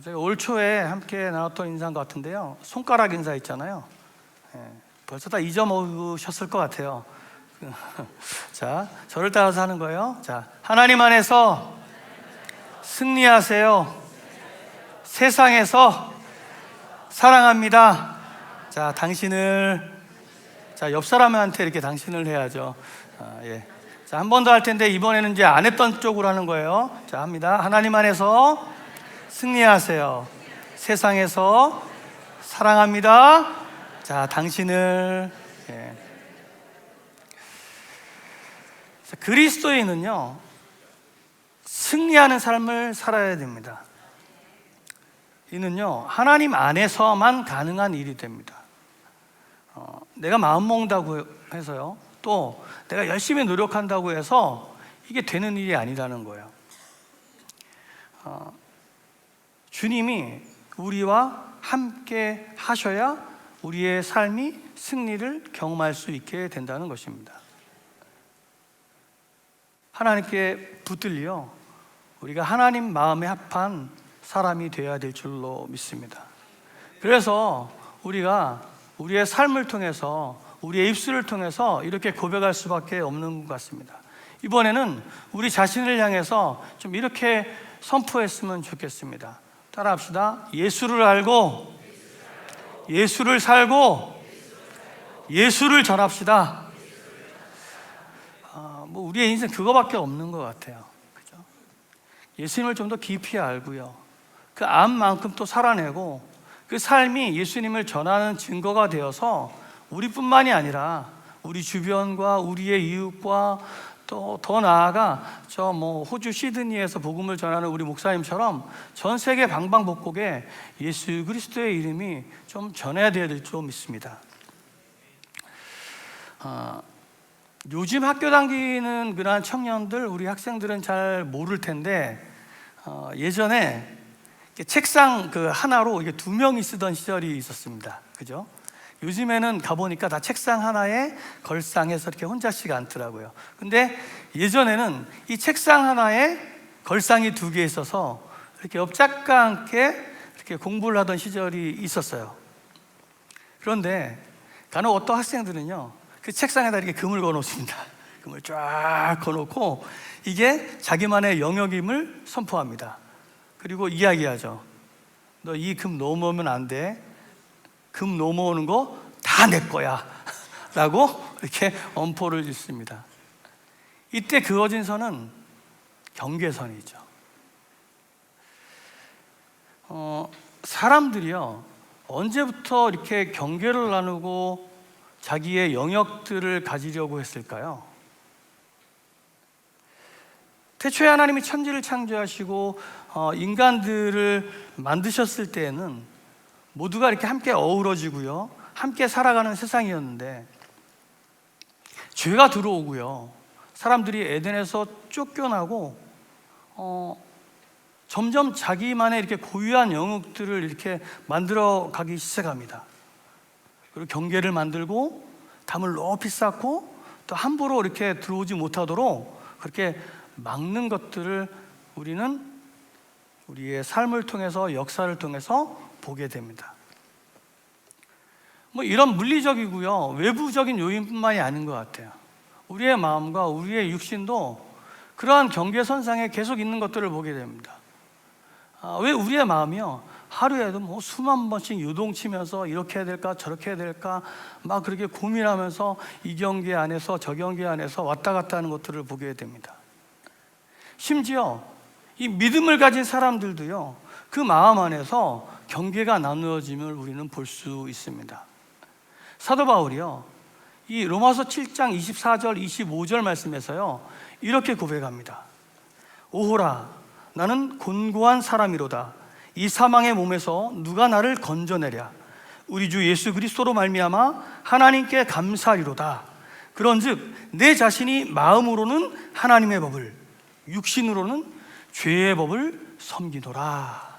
저희 올 초에 함께 나눴던 인사인 것 같은데요. 손가락 인사 있잖아요. 벌써 다 잊어먹으셨을 것 같아요. 자, 저를 따라서 하는 거예요. 자, 하나님 안에서 승리하세요. 세상에서 사랑합니다. 자, 당신을, 자, 옆 사람한테 이렇게 당신을 해야죠. 예. 자, 한 번 더 할 텐데 이번에는 이제 안 했던 쪽으로 하는 거예요. 자, 합니다. 하나님 안에서 승리하세요. 세상에서 사랑합니다. 자, 당신을. 예. 자, 그리스도인은요, 승리하는 삶을 살아야 됩니다. 이는요, 하나님 안에서만 가능한 일이 됩니다. 내가 마음 먹는다고 해서요, 또 내가 열심히 노력한다고 해서 이게 되는 일이 아니라는 거예요. 주님이 우리와 함께 하셔야 우리의 삶이 승리를 경험할 수 있게 된다는 것입니다. 하나님께 붙들려 우리가 하나님 마음에 합한 사람이 되어야 될 줄로 믿습니다. 그래서 우리가 우리의 삶을 통해서, 우리의 입술을 통해서 이렇게 고백할 수밖에 없는 것 같습니다. 이번에는 우리 자신을 향해서 좀 이렇게 선포했으면 좋겠습니다. 따라합시다. 예수를 알고 예수를 살고 예수를 전합시다. 뭐 우리의 인생 그거밖에 없는 것 같아요. 그죠? 예수님을 좀 더 깊이 알고요, 그 암만큼 또 살아내고 그 삶이 예수님을 전하는 증거가 되어서 우리뿐만이 아니라 우리 주변과 우리의 이웃과 또 더 나아가 저 호주 시드니에서 복음을 전하는 우리 목사님처럼 전 세계 방방곡곡에 예수 그리스도의 이름이 좀 전해야 될 줄 믿습니다. 요즘 학교 다니는 그러한 청년들, 우리 학생들은 잘 모를 텐데 예전에 책상 그 하나로 이게 두 명이 쓰던 시절이 있었습니다. 그죠? 요즘에는 가보니까 다 책상 하나에 걸상해서 이렇게 혼자씩 앉더라고요. 근데 예전에는 이 책상 하나에 걸상이 두 개 있어서 이렇게 옆작과 함께 이렇게 공부를 하던 시절이 있었어요. 그런데 간혹 어떤 학생들은요, 그 책상에다 이렇게 금을 거놓습니다. 금을 쫙 거놓고 이게 자기만의 영역임을 선포합니다. 그리고 이야기하죠. 너 이 금 넘어오면 안 돼. 금 넘어오는 거 다 내 거야 라고 이렇게 엄포를 짓습니다. 이때 그어진 선은 경계선이죠. 사람들이요, 언제부터 이렇게 경계를 나누고 자기의 영역들을 가지려고 했을까요? 태초에 하나님이 천지를 창조하시고 인간들을 만드셨을 때에는 모두가 이렇게 함께 어우러지고요, 함께 살아가는 세상이었는데 죄가 들어오고요, 사람들이 에덴에서 쫓겨나고 점점 자기만의 이렇게 고유한 영역들을 이렇게 만들어 가기 시작합니다. 그리고 경계를 만들고 담을 높이 쌓고 또 함부로 이렇게 들어오지 못하도록 그렇게 막는 것들을 우리는 우리의 삶을 통해서, 역사를 통해서 보게 됩니다. 이런 물리적이고요, 외부적인 요인뿐만이 아닌 것 같아요. 우리의 마음과 우리의 육신도 그러한 경계선상에 계속 있는 것들을 보게 됩니다. 왜 우리의 마음이요, 하루에도 수만 번씩 요동치면서 이렇게 해야 될까 저렇게 해야 될까 막 그렇게 고민하면서 이 경계 안에서 저 경계 안에서 왔다 갔다 하는 것들을 보게 됩니다. 심지어 이 믿음을 가진 사람들도요, 그 마음 안에서 경계가 나누어짐을 우리는 볼 수 있습니다. 사도 바울이요, 이 로마서 7장 24절 25절 말씀에서요 이렇게 고백합니다. 오호라, 나는 곤고한 사람이로다. 이 사망의 몸에서 누가 나를 건져내랴. 우리 주 예수 그리스도로 말미암아 하나님께 감사하리로다. 그런즉 내 자신이 마음으로는 하나님의 법을, 육신으로는 죄의 법을 섬기노라.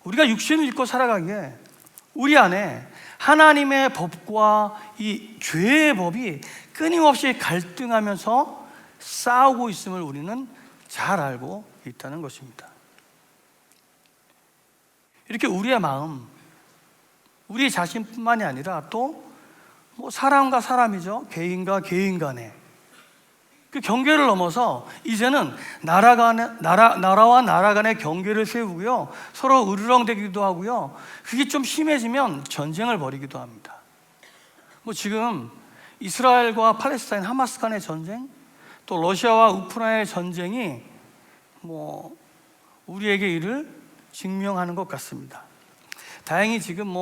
우리가 육신을 입고 살아가기에 우리 안에 하나님의 법과 이 죄의 법이 끊임없이 갈등하면서 싸우고 있음을 우리는 잘 알고 있다는 것입니다. 이렇게 우리의 마음, 우리 자신뿐만이 아니라 또 뭐 사람과 사람이죠. 개인과 개인 간에 그 경계를 넘어서 이제는 나라와 나라 간의 경계를 세우고요, 서로 으르렁대기도 하고요, 그게 좀 심해지면 전쟁을 벌이기도 합니다. 뭐 지금 이스라엘과 팔레스타인 하마스 간의 전쟁, 또 러시아와 우크라이나의 전쟁이 뭐 우리에게 이를 증명하는 것 같습니다. 다행히 지금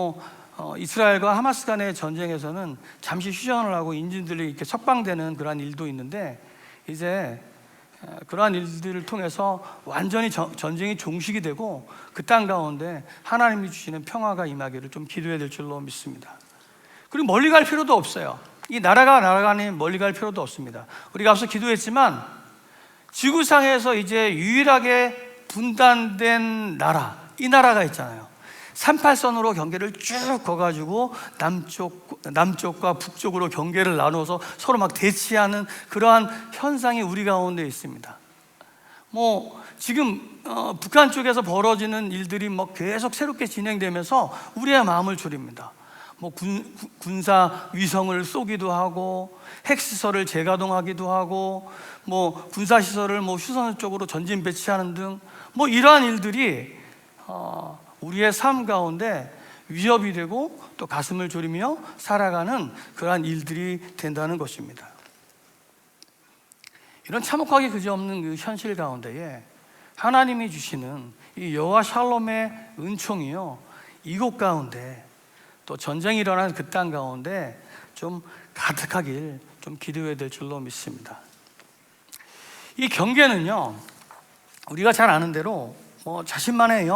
이스라엘과 하마스 간의 전쟁에서는 잠시 휴전을 하고 인질들이 이렇게 석방되는 그러한 일도 있는데, 이제 그러한 일들을 통해서 완전히 전쟁이 종식이 되고 그 땅 가운데 하나님이 주시는 평화가 임하기를 좀 기도해야 될 줄로 믿습니다. 그리고 멀리 갈 필요도 없어요. 이 나라가 간에 멀리 갈 필요도 없습니다. 우리가 앞서 기도했지만 지구상에서 이제 유일하게 분단된 나라, 이 나라가 있잖아요. 38선으로 경계를 쭉 거가지고 남쪽과 북쪽으로 경계를 나눠서 서로 막 대치하는 그러한 현상이 우리 가운데 있습니다. 지금 북한 쪽에서 벌어지는 일들이 계속 새롭게 진행되면서 우리의 마음을 졸입니다. 군사 위성을 쏘기도 하고, 핵시설을 재가동하기도 하고, 군사 시설을 휴선 쪽으로 전진 배치하는 등 이러한 일들이 우리의 삶 가운데 위협이 되고 또 가슴을 졸이며 살아가는 그러한 일들이 된다는 것입니다. 이런 참혹하기 그지없는 그 현실 가운데에 하나님이 주시는 이 여호와 샬롬의 은총이요, 이곳 가운데 또 전쟁이 일어나는 그 땅 가운데 좀 가득하길 좀 기도해야 될 줄로 믿습니다. 이 경계는요, 우리가 잘 아는 대로 자신만의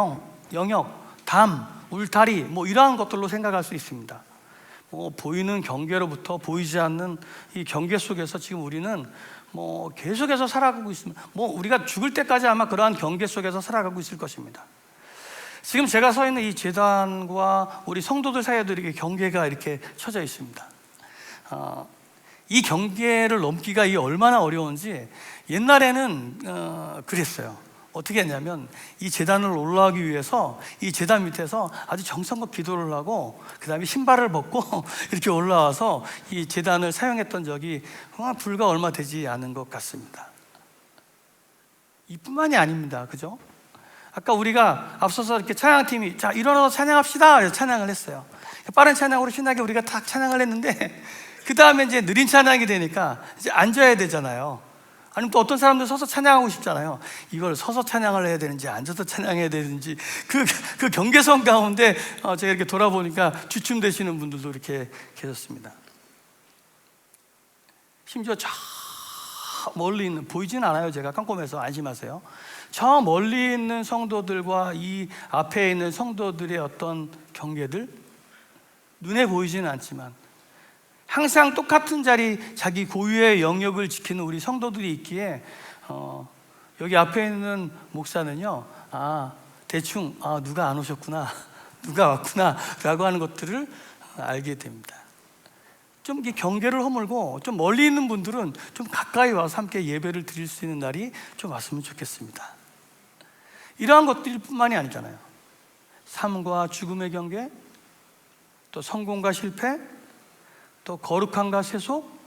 영역, 담, 울타리 이러한 것들로 생각할 수 있습니다. 보이는 경계로부터 보이지 않는 이 경계 속에서 지금 우리는 계속해서 살아가고 있습니다. 우리가 죽을 때까지 아마 그러한 경계 속에서 살아가고 있을 것입니다. 지금 제가 서 있는 이 제단과 우리 성도들 사이에도 이렇게 경계가 이렇게 쳐져 있습니다. 이 경계를 넘기가 얼마나 어려운지 옛날에는 그랬어요. 어떻게 했냐면 이 제단을 올라가기 위해서 이 제단 밑에서 아주 정성껏 기도를 하고 그 다음에 신발을 벗고 이렇게 올라와서 이 제단을 사용했던 적이 불과 얼마 되지 않은 것 같습니다. 이뿐만이 아닙니다. 그죠? 아까 우리가 앞서서 이렇게 찬양팀이 자 일어나서 찬양합시다 그래서 찬양을 했어요. 빠른 찬양으로 신나게 우리가 딱 찬양을 했는데 그 다음에 이제 느린 찬양이 되니까 이제 앉아야 되잖아요. 아니면 또 어떤 사람들 서서 찬양하고 싶잖아요. 이걸 서서 찬양을 해야 되는지 앉아서 찬양해야 되는지 그 경계선 가운데 제가 이렇게 돌아보니까 주춤되시는 분들도 이렇게 계셨습니다. 심지어 저 멀리 있는, 보이진 않아요. 제가 깜깜해서 안심하세요. 저 멀리 있는 성도들과 이 앞에 있는 성도들의 어떤 경계들, 눈에 보이지는 않지만 항상 똑같은 자리, 자기 고유의 영역을 지키는 우리 성도들이 있기에 여기 앞에 있는 목사는요, 대충 누가 안 오셨구나, 누가 왔구나 라고 하는 것들을 알게 됩니다. 좀 이렇게 경계를 허물고 좀 멀리 있는 분들은 좀 가까이 와서 함께 예배를 드릴 수 있는 날이 좀 왔으면 좋겠습니다. 이러한 것들 뿐만이 아니잖아요. 삶과 죽음의 경계, 또 성공과 실패, 또 거룩함과 세속,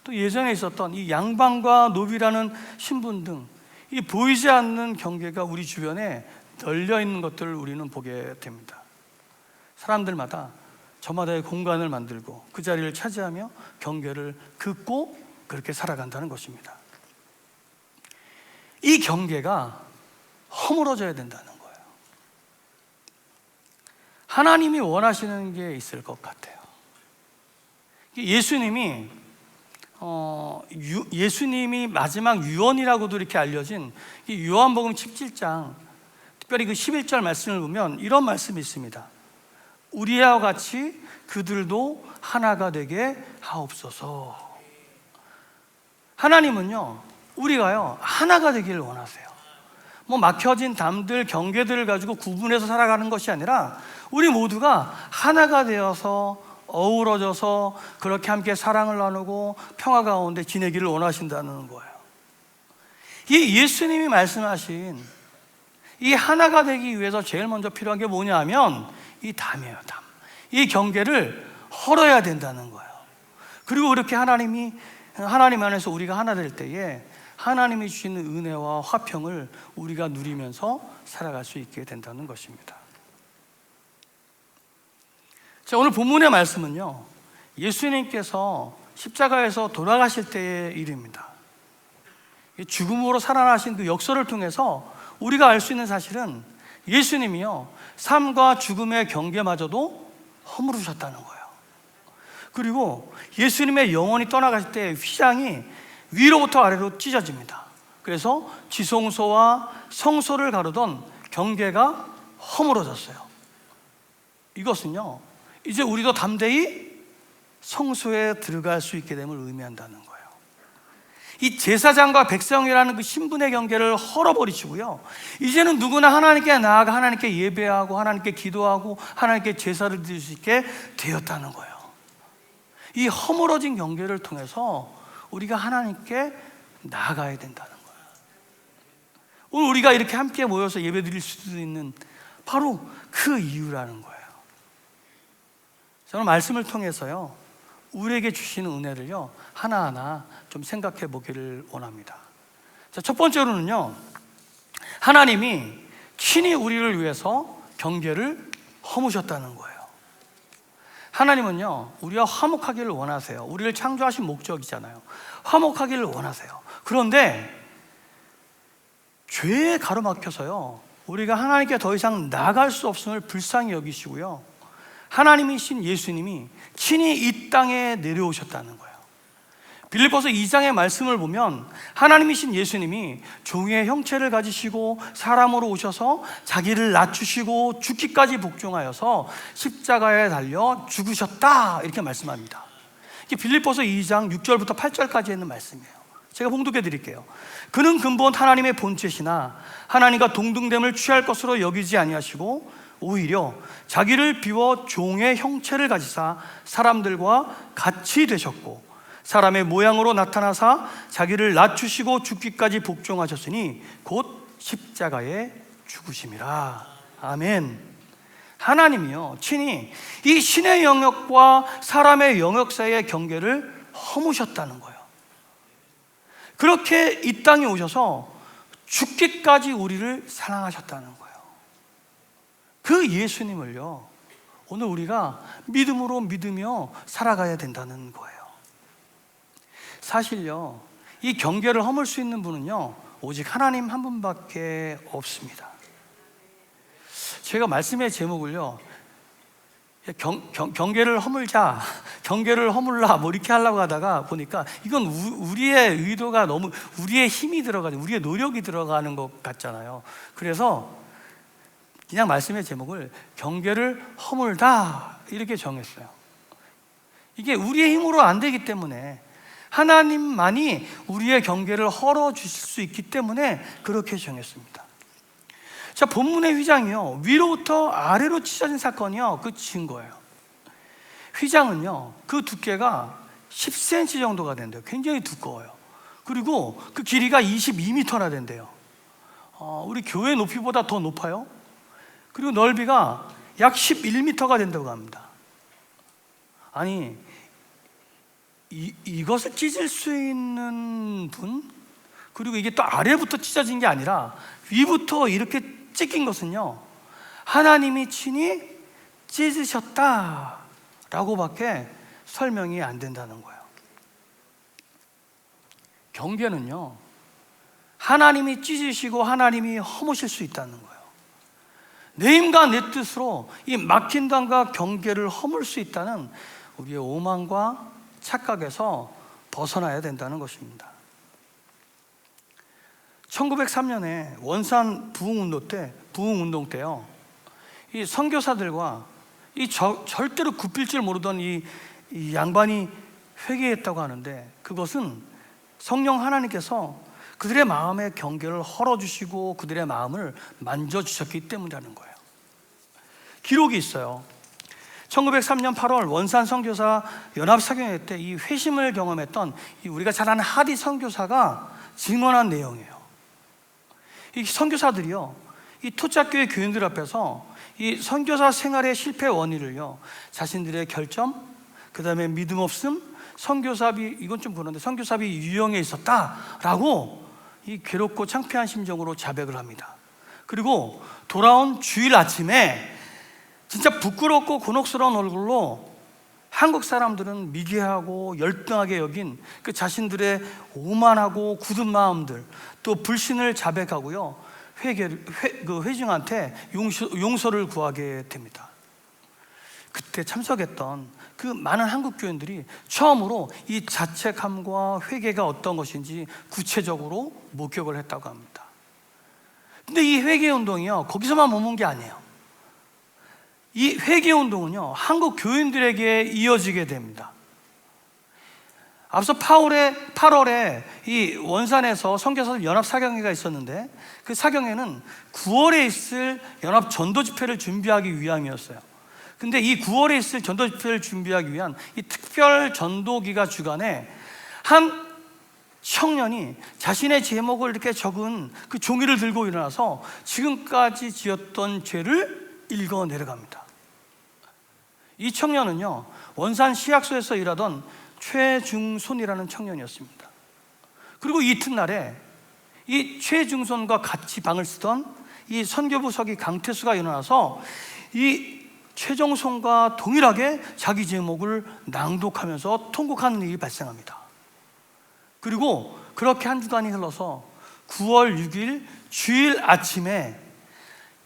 또 예전에 있었던 이 양반과 노비라는 신분 등 이 보이지 않는 경계가 우리 주변에 널려 있는 것들을 우리는 보게 됩니다. 사람들마다 저마다의 공간을 만들고 그 자리를 차지하며 경계를 긋고 그렇게 살아간다는 것입니다. 이 경계가 허물어져야 된다는 거예요. 하나님이 원하시는 게 있을 것 같아요. 예수님이 마지막 유언이라고도 이렇게 알려진 이 요한복음 17장, 특별히 그 11절 말씀을 보면 이런 말씀이 있습니다. 우리와 같이 그들도 하나가 되게 하옵소서. 하나님은요, 우리가요 하나가 되기를 원하세요. 막혀진 담들, 경계들을 가지고 구분해서 살아가는 것이 아니라 우리 모두가 하나가 되어서 어우러져서 그렇게 함께 사랑을 나누고 평화 가운데 지내기를 원하신다는 거예요. 이 예수님이 말씀하신 이 하나가 되기 위해서 제일 먼저 필요한 게 뭐냐면 이 담이에요. 담. 이 경계를 헐어야 된다는 거예요. 그리고 그렇게 하나님 안에서 우리가 하나 될 때에 하나님이 주시는 은혜와 화평을 우리가 누리면서 살아갈 수 있게 된다는 것입니다. 자, 오늘 본문의 말씀은요, 예수님께서 십자가에서 돌아가실 때의 일입니다. 죽음으로 살아나신 그 역사를 통해서 우리가 알 수 있는 사실은 예수님이요, 삶과 죽음의 경계마저도 허물으셨다는 거예요. 그리고 예수님의 영혼이 떠나갈 때 휘장이 위로부터 아래로 찢어집니다. 그래서 지성소와 성소를 가르던 경계가 허물어졌어요. 이것은요, 이제 우리도 담대히 성소에 들어갈 수 있게 됨을 의미한다는 거예요. 이 제사장과 백성이라는 그 신분의 경계를 헐어버리시고요, 이제는 누구나 하나님께 나아가 하나님께 예배하고 하나님께 기도하고 하나님께 제사를 드릴 수 있게 되었다는 거예요. 이 허물어진 경계를 통해서 우리가 하나님께 나아가야 된다는 거예요. 오늘 우리가 이렇게 함께 모여서 예배 드릴 수도 있는 바로 그 이유라는 거예요. 저는 말씀을 통해서요, 우리에게 주시는 은혜를요, 하나하나 좀 생각해 보기를 원합니다. 자, 첫 번째로는요, 하나님이 친히 우리를 위해서 경계를 허무셨다는 거예요. 하나님은요, 우리와 화목하기를 원하세요. 우리를 창조하신 목적이잖아요. 화목하기를 원하세요. 그런데 죄에 가로막혀서요, 우리가 하나님께 더 이상 나아갈 수 없음을 불쌍히 여기시고요, 하나님이신 예수님이 친히 이 땅에 내려오셨다는 거예요. 빌립보서 2장의 말씀을 보면 하나님이신 예수님이 종의 형체를 가지시고 사람으로 오셔서 자기를 낮추시고 죽기까지 복종하여서 십자가에 달려 죽으셨다, 이렇게 말씀합니다. 이게 빌립보서 2장 6절부터 8절까지 있는 말씀이에요. 제가 봉독해 드릴게요. 그는 근본 하나님의 본체시나 하나님과 동등됨을 취할 것으로 여기지 아니하시고 오히려 자기를 비워 종의 형체를 가지사 사람들과 같이 되셨고 사람의 모양으로 나타나사 자기를 낮추시고 죽기까지 복종하셨으니 곧 십자가에 죽으심이라. 아멘. 하나님이요, 친히 이 신의 영역과 사람의 영역 사이의 경계를 허무셨다는 거예요. 그렇게 이 땅에 오셔서 죽기까지 우리를 사랑하셨다는 거예요. 그 예수님을요, 오늘 우리가 믿음으로 믿으며 살아가야 된다는 거예요. 사실요, 이 경계를 허물 수 있는 분은요, 오직 하나님 한 분밖에 없습니다. 제가 말씀의 제목을요, 경계를 허물자, 경계를 허물라, 뭐 이렇게 하려고 하다가 보니까 이건 우리의 의도가 너무, 우리의 힘이 들어가는, 우리의 노력이 들어가는 것 같잖아요. 그래서 그냥 말씀의 제목을 경계를 허물다, 이렇게 정했어요. 이게 우리의 힘으로 안 되기 때문에, 하나님만이 우리의 경계를 헐어 주실 수 있기 때문에 그렇게 정했습니다. 자, 본문의 휘장이요, 위로부터 아래로 찢어진 사건이요, 그 증거예요. 휘장은요, 그 두께가 10cm 정도가 된대요. 굉장히 두꺼워요. 그리고 그 길이가 22m나 된대요. 우리 교회 높이보다 더 높아요. 그리고 넓이가 약 11m가 된다고 합니다. 아니, 이것을 찢을 수 있는 분? 그리고 이게 또 아래부터 찢어진 게 아니라 위부터 이렇게 찢긴 것은요, 하나님이 친히 찢으셨다라고 밖에 설명이 안 된다는 거예요. 경계는요, 하나님이 찢으시고 하나님이 허무실 수 있다는 거예요. 내 힘과 내 뜻으로 이 막힌 담과 경계를 허물 수 있다는 우리의 오만과 착각에서 벗어나야 된다는 것입니다. 1903년에 원산 부흥운동 때요, 이 선교사들과 이 절대로 굽힐 줄 모르던 이 양반이 회개했다고 하는데, 그것은 성령 하나님께서 그들의 마음의 경계를 헐어주시고 그들의 마음을 만져주셨기 때문이라는 거예요. 기록이 있어요. 1903년 8월 원산 선교사 연합사경회 때 이 회심을 경험했던 우리가 잘 아는 하디 선교사가 증언한 내용이에요. 이 선교사들이요, 이 토착교회 교인들 앞에서 이 선교사 생활의 실패 원인을요, 자신들의 결점, 그 다음에 믿음 없음, 선교사비, 이건 좀 그런데 선교사비 유형에 있었다라고 이 괴롭고 창피한 심정으로 자백을 합니다. 그리고 돌아온 주일 아침에 진짜 부끄럽고 곤혹스러운 얼굴로 한국 사람들은 미개하고 열등하게 여긴 그 자신들의 오만하고 굳은 마음들, 또 불신을 자백하고요, 회중한테 용서를 구하게 됩니다. 그때 참석했던 그 많은 한국 교인들이 처음으로 이 자책함과 회개가 어떤 것인지 구체적으로 목격을 했다고 합니다. 근데 이 회개 운동이요, 거기서만 머문 게 아니에요. 이 회개 운동은요, 한국 교인들에게 이어지게 됩니다. 앞서 8월에 이 원산에서 선교사들 연합 사경회가 있었는데, 그 사경회는 9월에 있을 연합 전도 집회를 준비하기 위함이었어요. 근데 이 9월에 있을 전도 집회를 준비하기 위한 이 특별 전도기가 주간에 한 청년이 자신의 제목을 이렇게 적은 그 종이를 들고 일어나서 지금까지 지었던 죄를 읽어 내려갑니다. 이 청년은요, 원산 시약소에서 일하던 최중손이라는 청년이었습니다. 그리고 이튿날에 이 최중손과 같이 방을 쓰던 이 선교부 서기 강태수가 일어나서 이 최종손과 동일하게 자기 제목을 낭독하면서 통곡하는 일이 발생합니다. 그리고 그렇게 한 주간이 흘러서 9월 6일 주일 아침에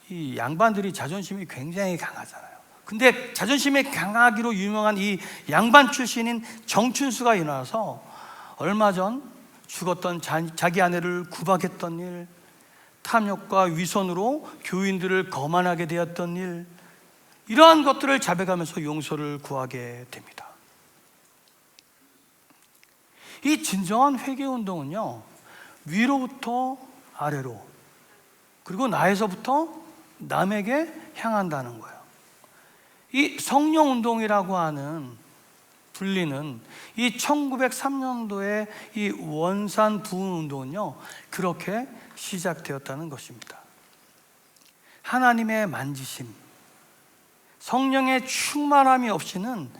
이 양반들이 자존심이 굉장히 강하잖아요. 근데 자존심이 강하기로 유명한 이 양반 출신인 정춘수가 일어나서 얼마 전 죽었던 자기 아내를 구박했던 일, 탐욕과 위선으로 교인들을 거만하게 되었던 일, 이러한 것들을 자백하면서 용서를 구하게 됩니다. 이 진정한 회개운동은요, 위로부터 아래로, 그리고 나에서부터 남에게 향한다는 거예요. 이 성령운동이라고 하는 불리는 이 1903년도에 이 원산 부흥운동은요, 그렇게 시작되었다는 것입니다. 하나님의 만지심, 성령의 충만함이 없이는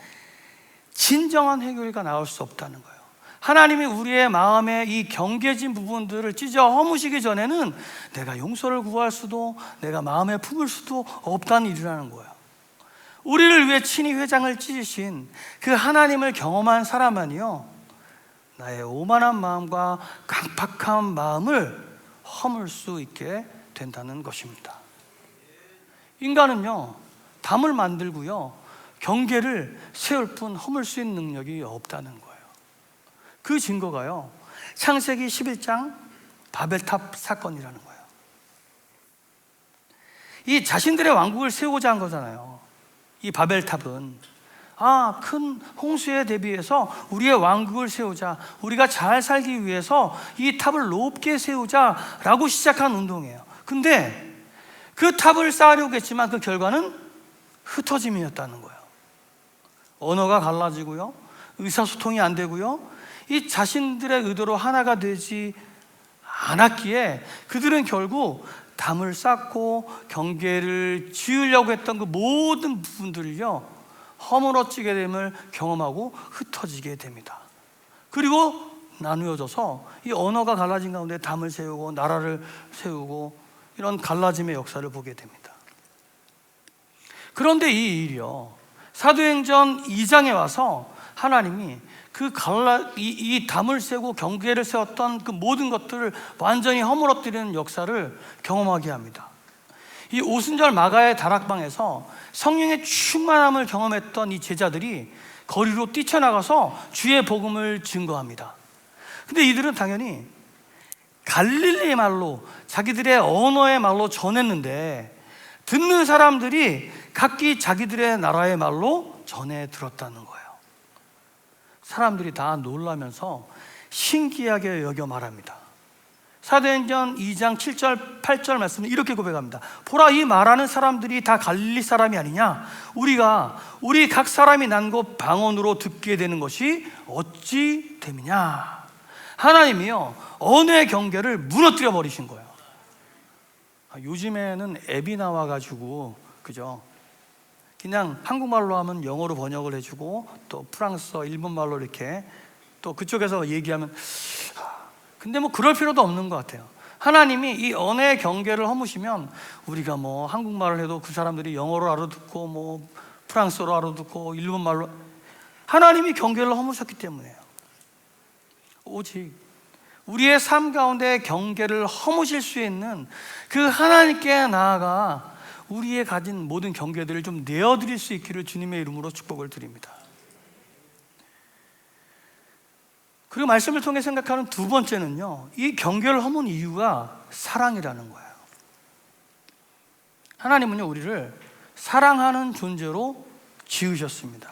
진정한 해결가 나올 수 없다는 거예요. 하나님이 우리의 마음에 이 경계진 부분들을 찢어 허무시기 전에는 내가 용서를 구할 수도, 내가 마음에 품을 수도 없다는 일이라는 거예요. 우리를 위해 친히 회장을 찢으신 그 하나님을 경험한 사람만이요, 나의 오만한 마음과 강팍한 마음을 허물 수 있게 된다는 것입니다. 인간은요, 담을 만들고요, 경계를 세울 뿐 허물 수 있는 능력이 없다는 거예요. 그 증거가요, 창세기 11장 바벨탑 사건이라는 거예요. 이 자신들의 왕국을 세우고자 한 거잖아요. 이 바벨탑은 큰 홍수에 대비해서 우리의 왕국을 세우자, 우리가 잘 살기 위해서 이 탑을 높게 세우자라고 시작한 운동이에요. 근데 그 탑을 쌓으려고 했지만 그 결과는 흩어짐이었다는 거예요. 언어가 갈라지고요, 의사소통이 안 되고요, 이 자신들의 의도로 하나가 되지 않았기에 그들은 결국 담을 쌓고 경계를 지으려고 했던 그 모든 부분들을요, 허물어지게 됨을 경험하고 흩어지게 됩니다. 그리고 나누어져서 이 언어가 갈라진 가운데 담을 세우고 나라를 세우고 이런 갈라짐의 역사를 보게 됩니다. 그런데 이 일이요, 사도행전 2장에 와서 하나님이 이 담을 세고 경계를 세웠던 그 모든 것들을 완전히 허물어뜨리는 역사를 경험하게 합니다. 이 오순절 마가의 다락방에서 성령의 충만함을 경험했던 이 제자들이 거리로 뛰쳐나가서 주의 복음을 증거합니다. 근데 이들은 당연히 갈릴리 말로, 자기들의 언어의 말로 전했는데 듣는 사람들이 각기 자기들의 나라의 말로 전해 들었다는 거예요. 사람들이 다 놀라면서 신기하게 여겨 말합니다. 사도행전 2장 7절 8절 말씀은 이렇게 고백합니다. 보라, 이 말하는 사람들이 다 갈릴리 사람이 아니냐? 우리 각 사람이 난 곳 방언으로 듣게 되는 것이 어찌 됨이냐? 하나님이요, 언어의 경계를 무너뜨려 버리신 거예요. 요즘에는 앱이 나와가지고, 그죠? 그냥 한국말로 하면 영어로 번역을 해주고, 또 프랑스어, 일본말로 이렇게 또 그쪽에서 얘기하면, 근데 뭐 그럴 필요도 없는 것 같아요. 하나님이 이 언어의 경계를 허무시면 우리가 뭐 한국말을 해도 그 사람들이 영어로 알아듣고 뭐 프랑스어로 알아듣고 일본말로, 하나님이 경계를 허무셨기 때문에요. 오직 우리의 삶 가운데 경계를 허무실 수 있는 그 하나님께 나아가 우리의 가진 모든 경계들을 좀 내어드릴 수 있기를 주님의 이름으로 축복을 드립니다. 그리고 말씀을 통해 생각하는 두 번째는요, 이 경계를 허문 이유가 사랑이라는 거예요. 하나님은요, 우리를 사랑하는 존재로 지으셨습니다.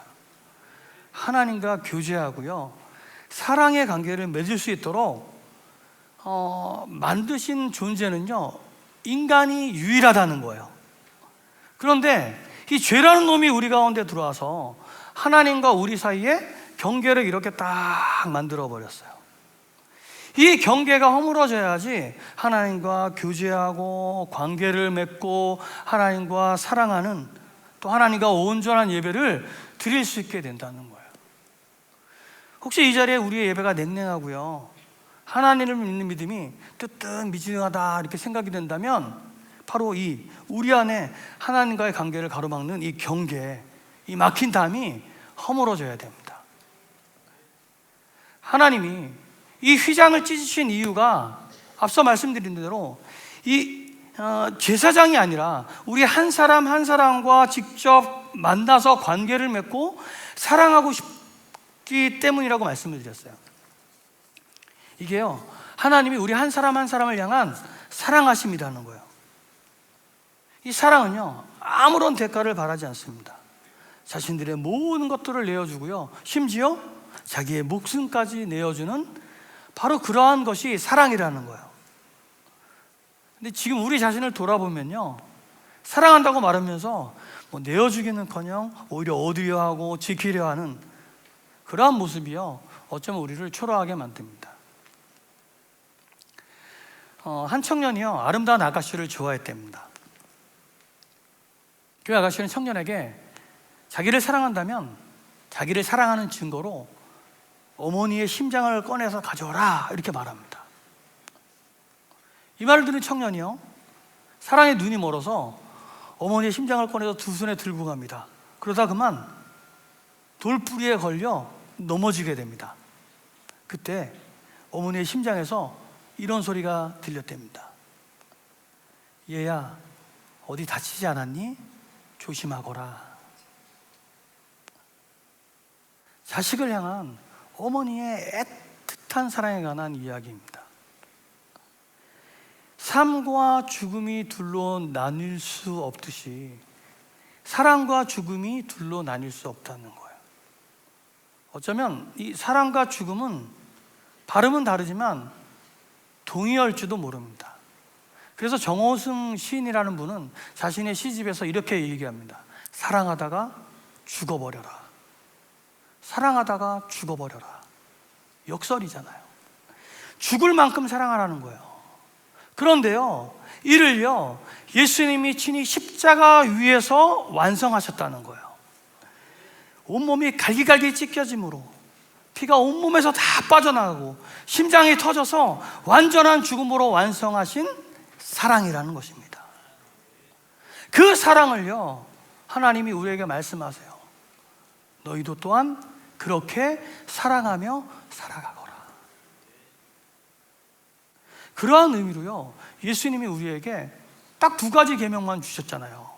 하나님과 교제하고요, 사랑의 관계를 맺을 수 있도록 만드신 존재는요, 인간이 유일하다는 거예요. 그런데 이 죄라는 놈이 우리 가운데 들어와서 하나님과 우리 사이에 경계를 이렇게 딱 만들어 버렸어요. 이 경계가 허물어져야지 하나님과 교제하고 관계를 맺고 하나님과 사랑하는, 또 하나님과 온전한 예배를 드릴 수 있게 된다는 거예요. 혹시 이 자리에 우리의 예배가 냉랭하고요, 하나님을 믿는 믿음이 뜨뜻미지근하다 이렇게 생각이 된다면 바로 이 우리 안에 하나님과의 관계를 가로막는 이 경계, 이 막힌 담이 허물어져야 됩니다. 하나님이 이 휘장을 찢으신 이유가 앞서 말씀드린 대로 이 제사장이 아니라 우리 한 사람 한 사람과 직접 만나서 관계를 맺고 사랑하고 싶기 때문이라고 말씀을 드렸어요. 이게요, 하나님이 우리 한 사람 한 사람을 향한 사랑하심이라는 거예요. 이 사랑은요, 아무런 대가를 바라지 않습니다. 자신들의 모든 것들을 내어주고요, 심지어 자기의 목숨까지 내어주는 바로 그러한 것이 사랑이라는 거예요. 근데 지금 우리 자신을 돌아보면요, 사랑한다고 말하면서 뭐 내어주기는커녕 오히려 얻으려 하고 지키려 하는 그러한 모습이요, 어쩌면 우리를 초라하게 만듭니다. 한 청년이요, 아름다운 아가씨를 좋아했답니다. 그 아가씨는 청년에게 자기를 사랑한다면 자기를 사랑하는 증거로 어머니의 심장을 꺼내서 가져오라 이렇게 말합니다. 이 말을 들은 청년이요, 사랑에 눈이 멀어서 어머니의 심장을 꺼내서 두 손에 들고 갑니다. 그러다 그만 돌뿌리에 걸려 넘어지게 됩니다. 그때 어머니의 심장에서 이런 소리가 들렸답니다. 얘야, 어디 다치지 않았니? 조심하거라. 자식을 향한 어머니의 애틋한 사랑에 관한 이야기입니다. 삶과 죽음이 둘로 나뉠 수 없듯이 사랑과 죽음이 둘로 나뉠 수 없다는 거예요. 어쩌면 이 사랑과 죽음은 발음은 다르지만 동의할지도 모릅니다. 그래서 정호승 시인이라는 분은 자신의 시집에서 이렇게 얘기합니다. 사랑하다가 죽어버려라. 사랑하다가 죽어버려라. 역설이잖아요. 죽을 만큼 사랑하라는 거예요. 그런데요, 이를요, 예수님이 친히 십자가 위에서 완성하셨다는 거예요. 온몸이 갈기갈기 찢겨짐으로 피가 온몸에서 다 빠져나가고 심장이 터져서 완전한 죽음으로 완성하신 사랑이라는 것입니다. 그 사랑을요, 하나님이 우리에게 말씀하세요. 너희도 또한 그렇게 사랑하며 살아가거라. 그러한 의미로요, 예수님이 우리에게 딱 두 가지 계명만 주셨잖아요.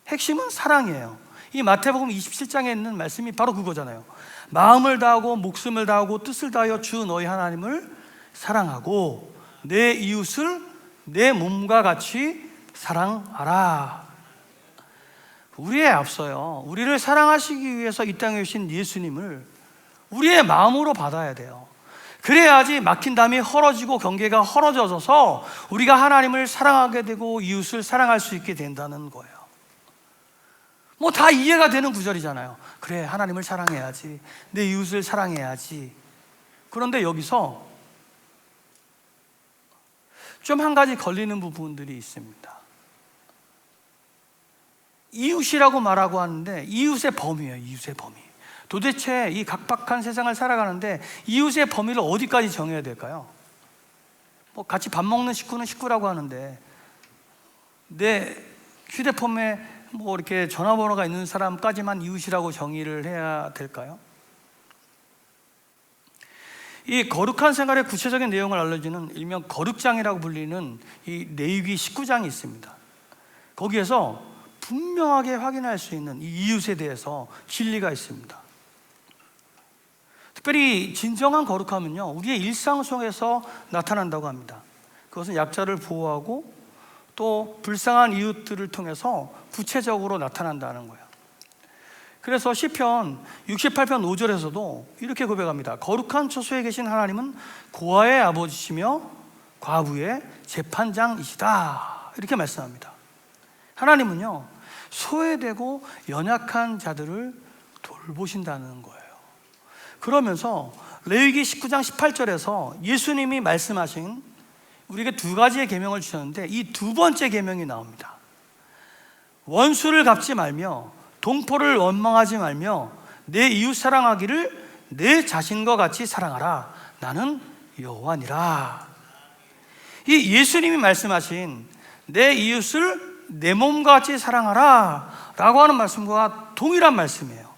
핵심은 사랑이에요. 이 마태복음 27장에 있는 말씀이 바로 그거잖아요. 마음을 다하고 목숨을 다하고 뜻을 다하여 주 너희 하나님을 사랑하고 내 이웃을 내 몸과 같이 사랑하라. 우리에 앞서요, 우리를 사랑하시기 위해서 이 땅에 오신 예수님을 우리의 마음으로 받아야 돼요. 그래야지 막힌 담이 헐어지고 경계가 헐어져서 우리가 하나님을 사랑하게 되고 이웃을 사랑할 수 있게 된다는 거예요. 뭐 다 이해가 되는 구절이잖아요. 그래, 하나님을 사랑해야지, 내 이웃을 사랑해야지. 그런데 여기서 좀 한 가지 걸리는 부분들이 있습니다. 이웃이라고 말하고 하는데 이웃의 범위예요. 이웃의 범위. 도대체 이 각박한 세상을 살아가는데 이웃의 범위를 어디까지 정해야 될까요? 뭐 같이 밥 먹는 식구는 식구라고 하는데 내 휴대폰에 뭐 이렇게 전화번호가 있는 사람까지만 이웃이라고 정의를 해야 될까요? 이 거룩한 생활의 구체적인 내용을 알려주는 일명 거룩장이라고 불리는 이 레위기 19장이 있습니다. 거기에서 분명하게 확인할 수 있는 이 이웃에 대해서 진리가 있습니다. 특별히 진정한 거룩함은요, 우리의 일상 속에서 나타난다고 합니다. 그것은 약자를 보호하고 또 불쌍한 이웃들을 통해서 구체적으로 나타난다는 거예요. 그래서 시편 68편 5절에서도 이렇게 고백합니다. 거룩한 처소에 계신 하나님은 고아의 아버지시며 과부의 재판장이시다, 이렇게 말씀합니다. 하나님은요, 소외되고 연약한 자들을 돌보신다는 거예요. 그러면서 레위기 19장 18절에서 예수님이 말씀하신 우리에게 두 가지의 계명을 주셨는데 이 두 번째 계명이 나옵니다. 원수를 갚지 말며 동포를 원망하지 말며 내 이웃 사랑하기를 내 자신과 같이 사랑하라. 나는 여호와니라. 이 예수님이 말씀하신 내 이웃을 내 몸과 같이 사랑하라 라고 하는 말씀과 동일한 말씀이에요.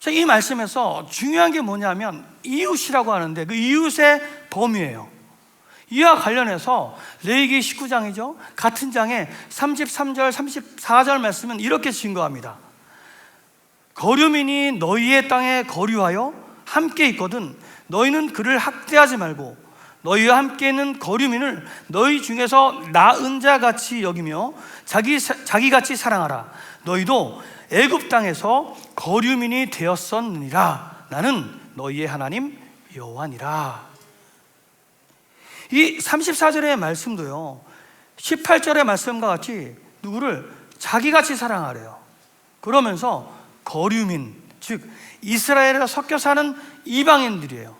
이 말씀에서 중요한 게 뭐냐면 이웃이라고 하는데 그 이웃의 범위예요. 이와 관련해서 레위기 19장이죠. 같은 장에 33절, 34절 말씀은 이렇게 증거합니다. 거류민이 너희의 땅에 거류하여 함께 있거든 너희는 그를 학대하지 말고 너희와 함께 있는 거류민을 너희 중에서 나은 자 같이 여기며 자기같이 사랑하라. 너희도 애굽 땅에서 거류민이 되었었느니라. 나는 너희의 하나님 여호와니라. 이 34절의 말씀도요 18절의 말씀과 같이 누구를 자기같이 사랑하래요. 그러면서 거류민, 즉 이스라엘에 섞여 사는 이방인들이에요.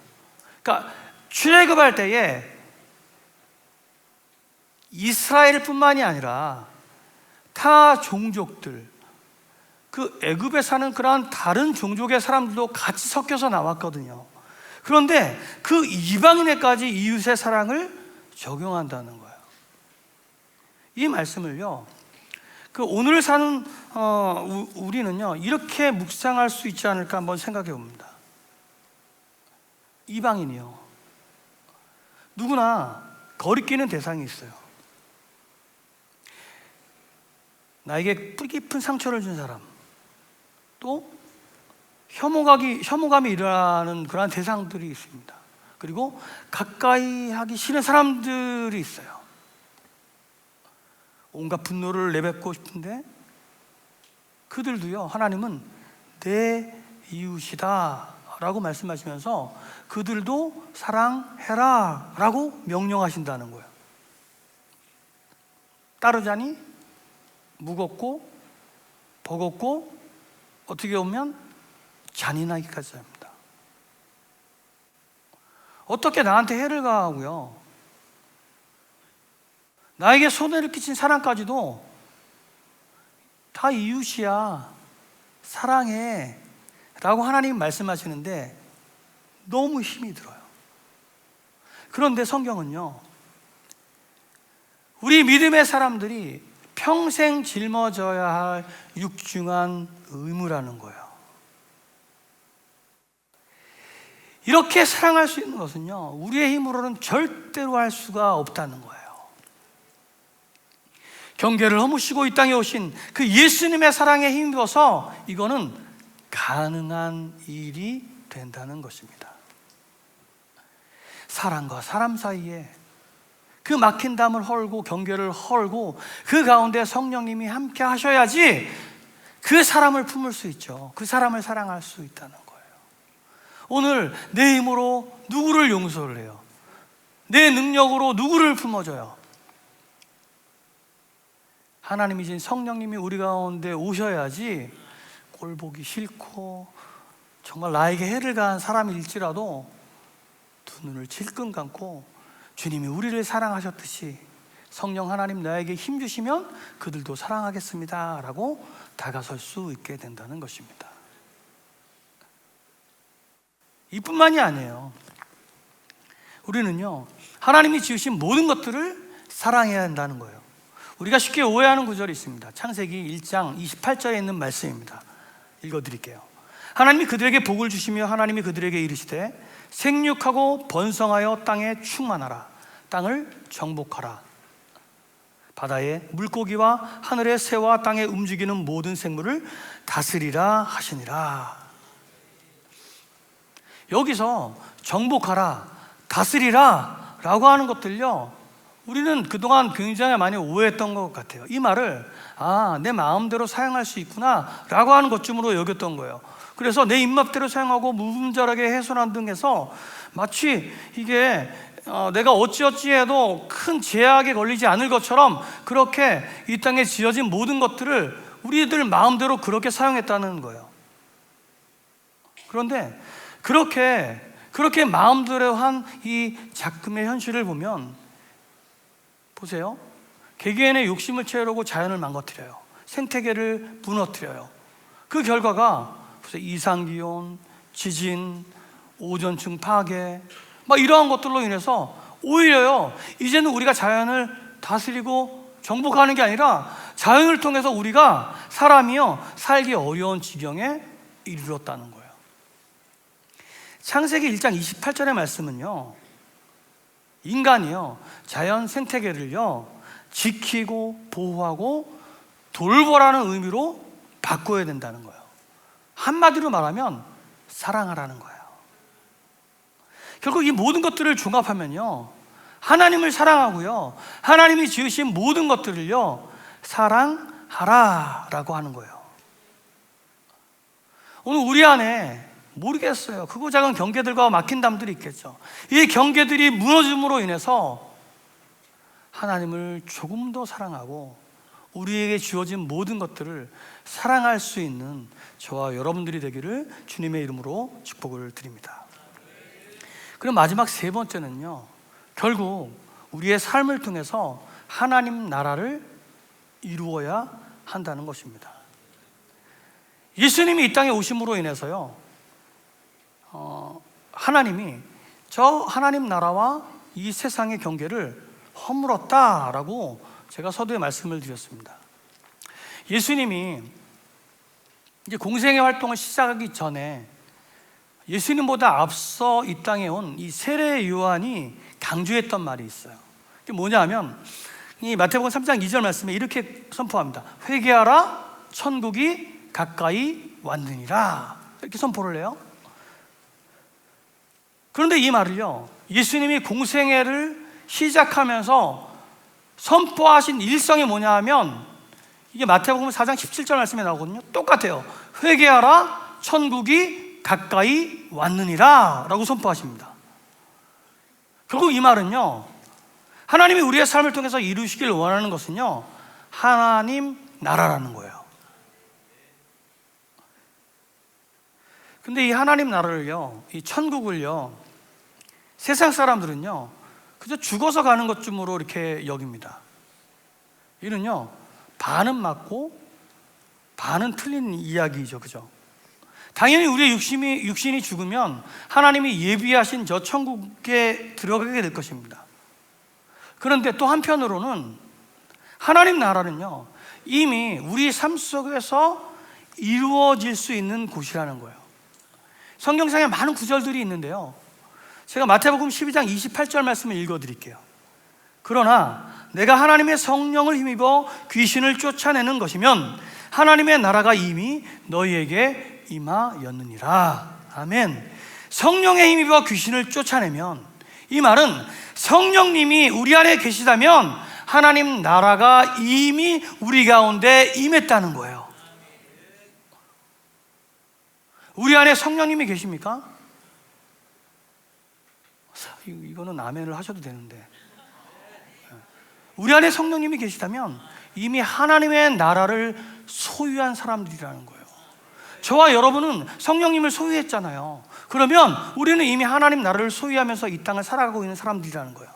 그러니까 출애굽할 때에 이스라엘뿐만이 아니라 타 종족들, 그 애굽에 사는 그러한 다른 종족의 사람들도 같이 섞여서 나왔거든요. 그런데 그 이방인에까지 이웃의 사랑을 적용한다는 거예요. 이 말씀을요, 그 오늘 사는 우리는요 이렇게 묵상할 수 있지 않을까 한번 생각해 봅니다. 이방인이요, 누구나 거리끼는 대상이 있어요. 나에게 뿌리 깊은 상처를 준 사람, 또 혐오감이 일어나는 그러한 대상들이 있습니다. 그리고 가까이 하기 싫은 사람들이 있어요. 온갖 분노를 내뱉고 싶은데 그들도요 하나님은 내 이웃이다 라고 말씀하시면서 그들도 사랑해라 라고 명령하신다는 거예요. 따르자니 무겁고 버겁고 어떻게 보면 잔인하기까지 합니다. 어떻게 나한테 해를 가하고요 나에게 손해를 끼친 사람까지도 다 이웃이야, 사랑해 라고 하나님이 말씀하시는데 너무 힘이 들어요. 그런데 성경은요 우리 믿음의 사람들이 평생 짊어져야 할 육중한 의무라는 거예요. 이렇게 사랑할 수 있는 것은요 우리의 힘으로는 절대로 할 수가 없다는 거예요. 경계를 허무시고 이 땅에 오신 그 예수님의 사랑에 힘입어서 이거는 가능한 일이 된다는 것입니다. 사람과 사람 사이에 그 막힌 담을 헐고 경계를 헐고 그 가운데 성령님이 함께 하셔야지 그 사람을 품을 수 있죠. 그 사람을 사랑할 수 있다는 거예요. 오늘 내 힘으로 누구를 용서를 해요? 내 능력으로 누구를 품어줘요? 하나님이신 성령님이 우리 가운데 오셔야지 꼴 보기 싫고 정말 나에게 해를 가한 사람일지라도 두 눈을 질끈 감고 주님이 우리를 사랑하셨듯이 성령 하나님 나에게 힘 주시면 그들도 사랑하겠습니다 라고 다가설 수 있게 된다는 것입니다. 이뿐만이 아니에요. 우리는요, 하나님이 지으신 모든 것들을 사랑해야 한다는 거예요. 우리가 쉽게 오해하는 구절이 있습니다. 창세기 1장 28절에 있는 말씀입니다. 읽어드릴게요. 하나님이 그들에게 복을 주시며 하나님이 그들에게 이르시되 생육하고 번성하여 땅에 충만하라. 땅을 정복하라. 바다의 물고기와 하늘의 새와 땅에 움직이는 모든 생물을 다스리라 하시니라. 여기서 정복하라, 다스리라 라고 하는 것들요, 우리는 그동안 굉장히 많이 오해했던 것 같아요. 이 말을 내 마음대로 사용할 수 있구나 라고 하는 것쯤으로 여겼던 거예요. 그래서 내 입맛대로 사용하고 무분별하게 해소한 등 해서 마치 이게 내가 어찌어찌 해도 큰 제약에 걸리지 않을 것처럼 그렇게 이 땅에 지어진 모든 것들을 우리들 마음대로 그렇게 사용했다는 거예요. 그런데 그렇게 마음대로 한 이 작금의 현실을 보면, 보세요. 개개인의 욕심을 채우려고 자연을 망가뜨려요. 생태계를 무너뜨려요. 그 결과가 이상기온, 지진, 오존층 파괴 막 이러한 것들로 인해서 오히려요, 이제는 우리가 자연을 다스리고 정복하는 게 아니라 자연을 통해서 우리가 사람이요 살기 어려운 지경에 이르렀다는 거예요. 창세기 1장 28절의 말씀은요, 인간이요 자연 생태계를요 지키고 보호하고 돌보라는 의미로 바꿔야 된다는 거예요. 한마디로 말하면 사랑하라는 거예요. 결국 이 모든 것들을 종합하면요, 하나님을 사랑하고요, 하나님이 지으신 모든 것들을요 사랑하라라고 하는 거예요. 오늘 우리 안에 모르겠어요, 크고 작은 경계들과 막힌 담들이 있겠죠. 이 경계들이 무너짐으로 인해서 하나님을 조금 더 사랑하고 우리에게 주어진 모든 것들을 사랑할 수 있는 저와 여러분들이 되기를 주님의 이름으로 축복을 드립니다. 그럼 마지막 세 번째는요, 결국 우리의 삶을 통해서 하나님 나라를 이루어야 한다는 것입니다. 예수님이 이 땅에 오심으로 인해서요, 하나님이 저 하나님 나라와 이 세상의 경계를 허물었다라고 제가 서두에 말씀을 드렸습니다. 예수님이 이제 공생의 활동을 시작하기 전에 예수님보다 앞서 이 땅에 온 이 세례 요한이 강조했던 말이 있어요. 그게 뭐냐면 이 마태복음 3장 2절 말씀에 이렇게 선포합니다. 회개하라, 천국이 가까이 왔느니라, 이렇게 선포를 해요. 그런데 이 말을요, 예수님이 공생애를 시작하면서 선포하신 일성이 뭐냐 하면, 이게 마태복음 4장 17절 말씀에 나오거든요. 똑같아요. 회개하라, 천국이 가까이 왔느니라 라고 선포하십니다. 결국 이 말은요, 하나님이 우리의 삶을 통해서 이루시길 원하는 것은요, 하나님 나라라는 거예요. 근데 이 하나님 나라를요, 이 천국을요, 세상 사람들은요 그저 죽어서 가는 것쯤으로 이렇게 여깁니다. 이는요 반은 맞고 반은 틀린 이야기죠, 그죠? 당연히 우리의 육신이 죽으면 하나님이 예비하신 저 천국에 들어가게 될 것입니다. 그런데 또 한편으로는 하나님 나라는요 이미 우리 삶 속에서 이루어질 수 있는 곳이라는 거예요. 성경상에 많은 구절들이 있는데요, 제가 마태복음 12장 28절 말씀을 읽어드릴게요. 그러나 내가 하나님의 성령을 힘입어 귀신을 쫓아내는 것이면 하나님의 나라가 이미 너희에게 임하였느니라. 아멘. 성령에 힘입어 귀신을 쫓아내면, 이 말은 성령님이 우리 안에 계시다면 하나님 나라가 이미 우리 가운데 임했다는 거예요. 우리 안에 성령님이 계십니까? 이거는 아멘을 하셔도 되는데, 우리 안에 성령님이 계시다면 이미 하나님의 나라를 소유한 사람들이라는 거예요. 저와 여러분은 성령님을 소유했잖아요. 그러면 우리는 이미 하나님 나라를 소유하면서 이 땅을 살아가고 있는 사람들이라는 거예요.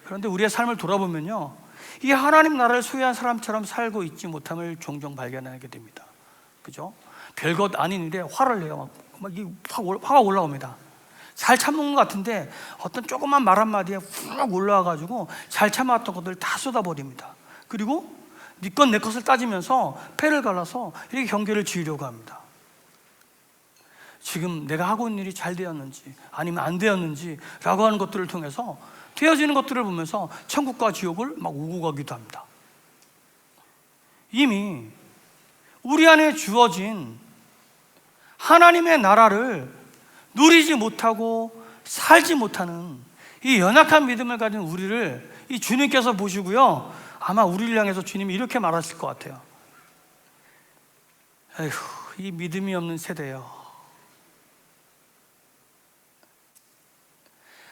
그런데 우리의 삶을 돌아보면요, 이 하나님 나라를 소유한 사람처럼 살고 있지 못함을 종종 발견하게 됩니다. 그죠? 별것 아닌 일에 화를 내요. 화가 올라옵니다. 잘 참는 것 같은데 어떤 조그만 말 한마디에 훅 올라와가지고 잘 참았던 것들 다 쏟아버립니다. 그리고 네 것 내 것을 따지면서 패를 갈라서 이렇게 경계를 지으려고 합니다. 지금 내가 하고 있는 일이 잘 되었는지 아니면 안 되었는지 라고 하는 것들을 통해서 되어지는 것들을 보면서 천국과 지옥을 막 오고 가기도 합니다. 이미 우리 안에 주어진 하나님의 나라를 누리지 못하고 살지 못하는 이 연약한 믿음을 가진 우리를 이 주님께서 보시고요, 아마 우리를 향해서 주님이 이렇게 말하실 것 같아요. 에휴, 이 믿음이 없는 세대요.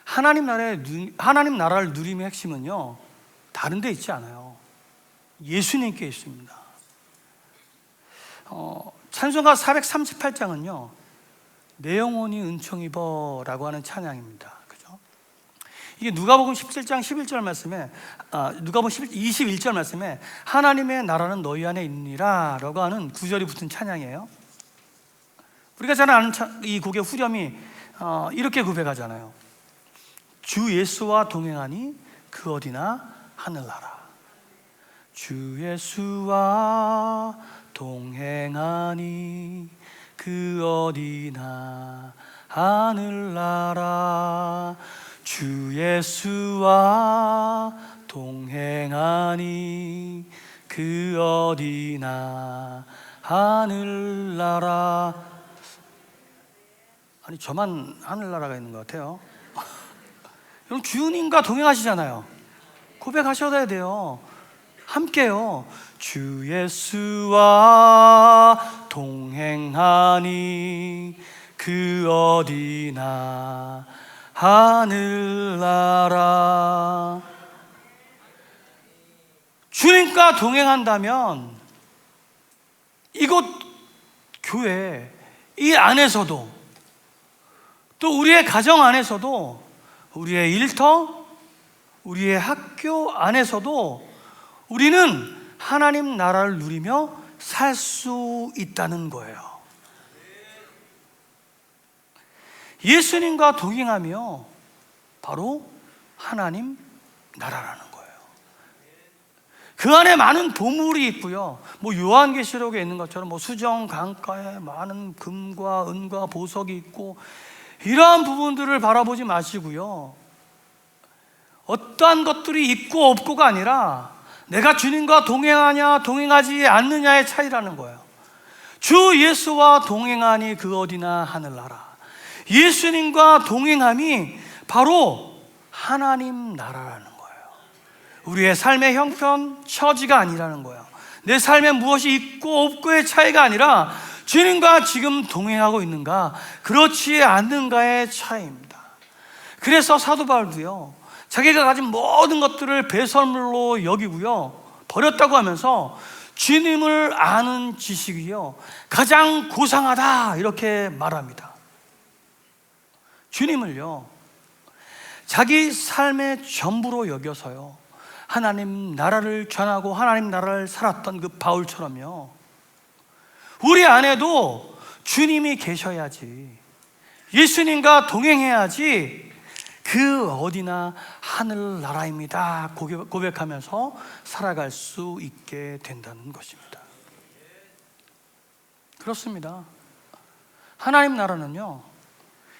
하나님 나라를 누림의 핵심은요, 다른 데 있지 않아요. 예수님께 있습니다. 찬송가 438장은요 내 영혼이 은총 입어 라고 하는 찬양입니다. 그죠? 이게 누가복음 17장 11절 말씀에 누가복음 21절 말씀에 하나님의 나라는 너희 안에 있느니라 라고 하는 구절이 붙은 찬양이에요. 우리가 잘 아는 이 곡의 후렴이 이렇게 고백하잖아요. 주 예수와 동행하니 그 어디나 하늘나라. 주 예수와 동행하니 그 어디나 하늘나라. 주 예수와 동행하니 그 어디나 하늘나라. 아니, 저만 하늘나라가 있는 것 같아요. 그럼 주님과 동행하시잖아요. 고백하셔야 돼요. 함께요. 주 예수와 동행하니 그 어디나 하늘나라. 주님과 동행한다면 이곳 교회 이 안에서도, 또 우리의 가정 안에서도, 우리의 일터, 우리의 학교 안에서도 우리는 하나님 나라를 누리며 살 수 있다는 거예요. 예수님과 동행하며 바로 하나님 나라라는 거예요. 그 안에 많은 보물이 있고요, 요한계시록에 있는 것처럼 수정 강가에 많은 금과 은과 보석이 있고, 이러한 부분들을 바라보지 마시고요, 어떠한 것들이 있고 없고가 아니라 내가 주님과 동행하냐 동행하지 않느냐의 차이라는 거예요. 주 예수와 동행하니 그 어디나 하늘나라. 예수님과 동행함이 바로 하나님 나라라는 거예요. 우리의 삶의 형편, 처지가 아니라는 거예요. 내 삶에 무엇이 있고 없고의 차이가 아니라 주님과 지금 동행하고 있는가, 그렇지 않는가의 차이입니다. 그래서 사도 바울도요, 자기가 가진 모든 것들을 배설물로 여기고요, 버렸다고 하면서 주님을 아는 지식이요 가장 고상하다 이렇게 말합니다. 주님을요 자기 삶의 전부로 여겨서요 하나님 나라를 전하고 하나님 나라를 살았던 그 바울처럼요, 우리 안에도 주님이 계셔야지, 예수님과 동행해야지 그 어디나 하늘나라입니다 고백하면서 살아갈 수 있게 된다는 것입니다. 그렇습니다. 하나님 나라는요,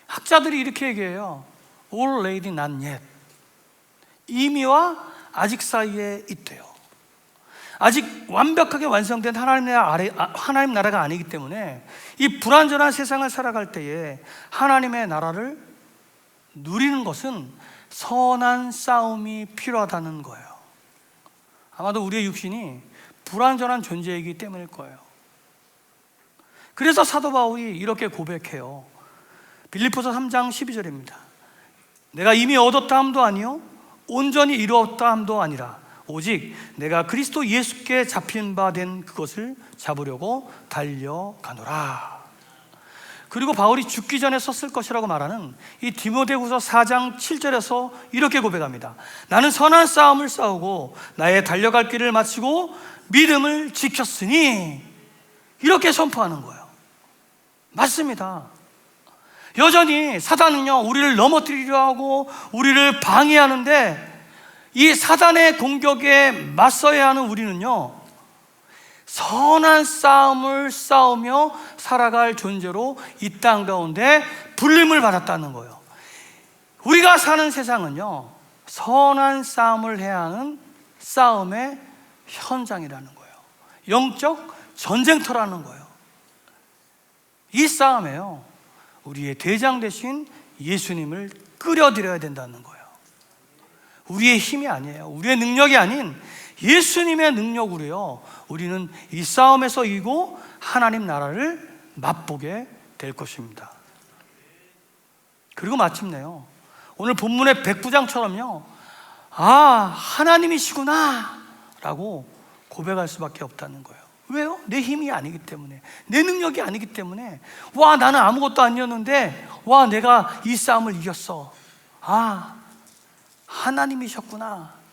학자들이 이렇게 얘기해요. Already not yet. 이미와 아직 사이에 있대요. 아직 완벽하게 완성된 하나님 나라가 아니기 때문에 이 불완전한 세상을 살아갈 때에 하나님의 나라를 누리는 것은 선한 싸움이 필요하다는 거예요. 아마도 우리의 육신이 불완전한 존재이기 때문일 거예요. 그래서 사도 바울이 이렇게 고백해요. 빌립보서 3장 12절입니다. 내가 이미 얻었다 함도 아니요 온전히 이루었다 함도 아니라 오직 내가 그리스도 예수께 잡힌 바 된 그것을 잡으려고 달려가노라. 그리고 바울이 죽기 전에 썼을 것이라고 말하는 이 디모데후서 4장 7절에서 이렇게 고백합니다. 나는 선한 싸움을 싸우고 나의 달려갈 길을 마치고 믿음을 지켰으니, 이렇게 선포하는 거예요. 맞습니다. 여전히 사단은요, 우리를 넘어뜨리려 하고 우리를 방해하는데, 이 사단의 공격에 맞서야 하는 우리는요, 선한 싸움을 싸우며 살아갈 존재로 이 땅 가운데 불림을 받았다는 거예요. 우리가 사는 세상은요, 선한 싸움을 해야 하는 싸움의 현장이라는 거예요. 영적 전쟁터라는 거예요. 이 싸움에요, 우리의 대장 되신 예수님을 끌어들여야 된다는 거예요. 우리의 힘이 아니에요. 우리의 능력이 아닌 예수님의 능력으로요, 우리는 이 싸움에서 이기고 하나님 나라를 맛보게 될 것입니다. 그리고 마침내요, 오늘 본문의 백부장처럼요, 아, 하나님이시구나 라고 고백할 수밖에 없다는 거예요. 왜요? 내 힘이 아니기 때문에, 내 능력이 아니기 때문에. 와, 나는 아무것도 아니었는데, 와, 내가 이 싸움을 이겼어. 아, 하나님이셨구나.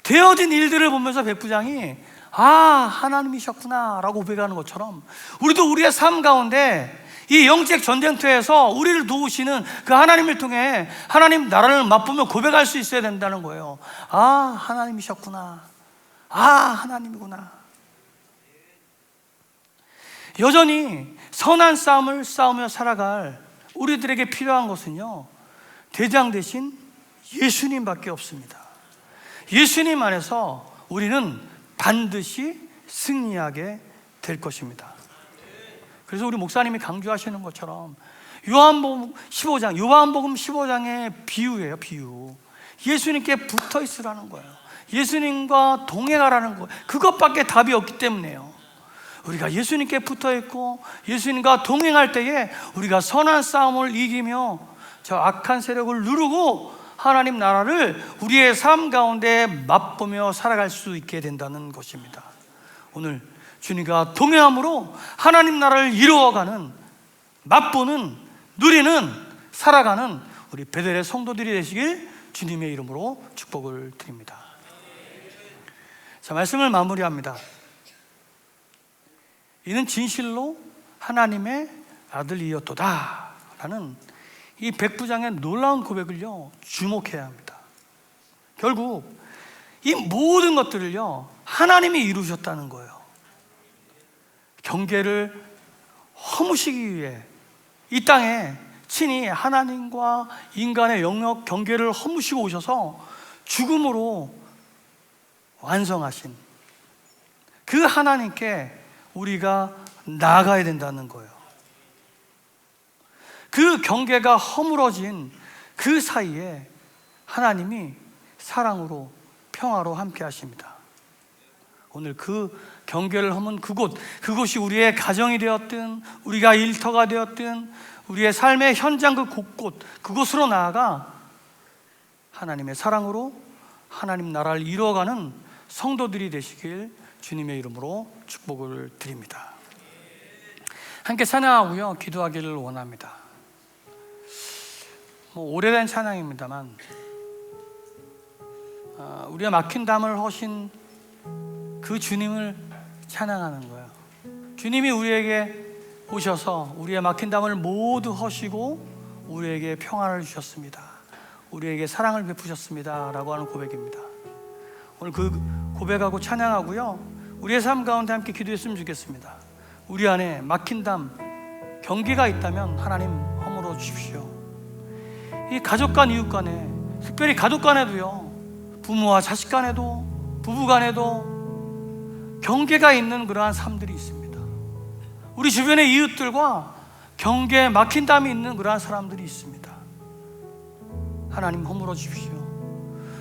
되어진 일들을 보면서 백부장이 아, 하나님이셨구나 라고 고백하는 것처럼, 우리도 우리의 삶 가운데 이 영적 전쟁터에서 우리를 도우시는 그 하나님을 통해 하나님 나라를 맛보며 고백할 수 있어야 된다는 거예요. 아, 하나님이셨구나. 아, 하나님이구나. 여전히 선한 싸움을 싸우며 살아갈 우리들에게 필요한 것은요, 대장 대신 예수님밖에 없습니다. 예수님 안에서 우리는 반드시 승리하게 될 것입니다. 그래서 우리 목사님이 강조하시는 것처럼 요한복음 15장의 비유예요. 비유. 예수님께 붙어 있으라는 거예요. 예수님과 동행하라는 거예요. 그것밖에 답이 없기 때문에요. 우리가 예수님께 붙어 있고 예수님과 동행할 때에 우리가 선한 싸움을 이기며 저 악한 세력을 누르고 하나님 나라를 우리의 삶 가운데 맛보며 살아갈 수 있게 된다는 것입니다. 오늘 주님과 동행함으로 하나님 나라를 이루어가는, 맛보는, 누리는, 살아가는 우리 베델의 성도들이 되시길 주님의 이름으로 축복을 드립니다. 자, 말씀을 마무리합니다. 이는 진실로 하나님의 아들이었도다 라는 이 백부장의 놀라운 고백을요, 주목해야 합니다. 결국 이 모든 것들을요, 하나님이 이루셨다는 거예요. 경계를 허무시기 위해 이 땅에 친히 하나님과 인간의 영역 경계를 허무시고 오셔서 죽음으로 완성하신 그 하나님께 우리가 나아가야 된다는 거예요. 그 경계가 허물어진 그 사이에 하나님이 사랑으로, 평화로 함께 하십니다. 오늘 그 경계를 허문 그곳이 우리의 가정이 되었든 우리가 일터가 되었든 우리의 삶의 현장 그 곳곳, 그곳으로 나아가 하나님의 사랑으로 하나님 나라를 이루어가는 성도들이 되시길 주님의 이름으로 축복을 드립니다. 함께 찬양하고요, 기도하기를 원합니다. 오래된 찬양입니다만 우리가 막힌 담을 허신 그 주님을 찬양하는 거예요. 주님이 우리에게 오셔서 우리의 막힌 담을 모두 허시고 우리에게 평안을 주셨습니다. 우리에게 사랑을 베푸셨습니다 라고 하는 고백입니다. 오늘 그 고백하고 찬양하고요, 우리의 삶 가운데 함께 기도했으면 좋겠습니다. 우리 안에 막힌 담, 경계가 있다면 하나님 허물어 주십시오. 이 가족 간, 이웃 간에, 특별히 가족 간에도요, 부모와 자식 간에도, 부부 간에도 경계가 있는 그러한 삶들이 있습니다. 우리 주변의 이웃들과 경계에 막힌 담이 있는 그러한 사람들이 있습니다. 하나님 허물어 주십시오.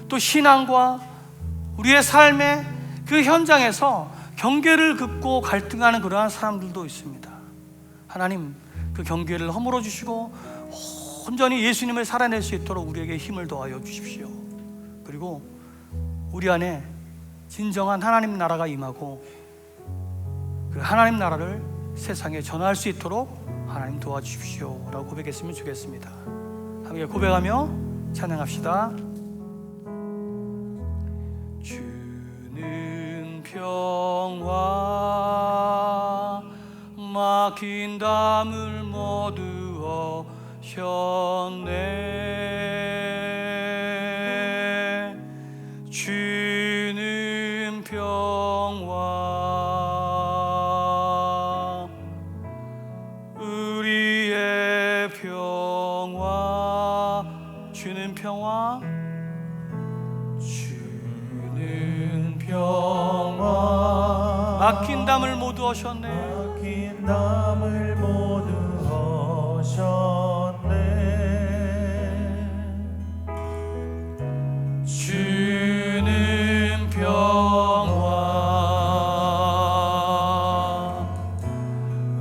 또 신앙과 우리의 삶의 그 현장에서 경계를 긋고 갈등하는 그러한 사람들도 있습니다. 하나님 그 경계를 허물어 주시고 온전히 예수님을 살아낼 수 있도록 우리에게 힘을 더하여 주십시오. 그리고 우리 안에 진정한 하나님 나라가 임하고 그 하나님 나라를 세상에 전할 수 있도록 하나님 도와주십시오 라고 고백했으면 좋겠습니다. 함께 고백하며 찬양합시다. 주는 평화 막힌 담을 모두 오셨네. 주는 평화 우리의 평화 주는 평화 주는 평화 막힌 담을 모두 오셨네. 막힌 담을 모두 오셨네. 주는 평화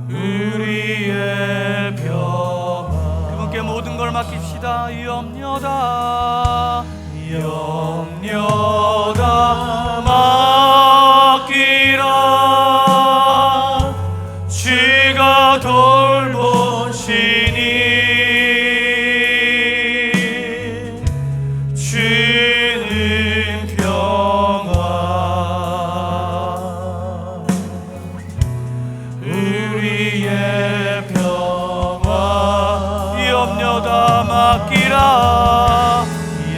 우리의 평화 그분께 모든 걸 맡깁시다. 염려다 염려다 맡기라. 주가 돌보시니 주는 평화 우리의 평화 염려다 맡기라.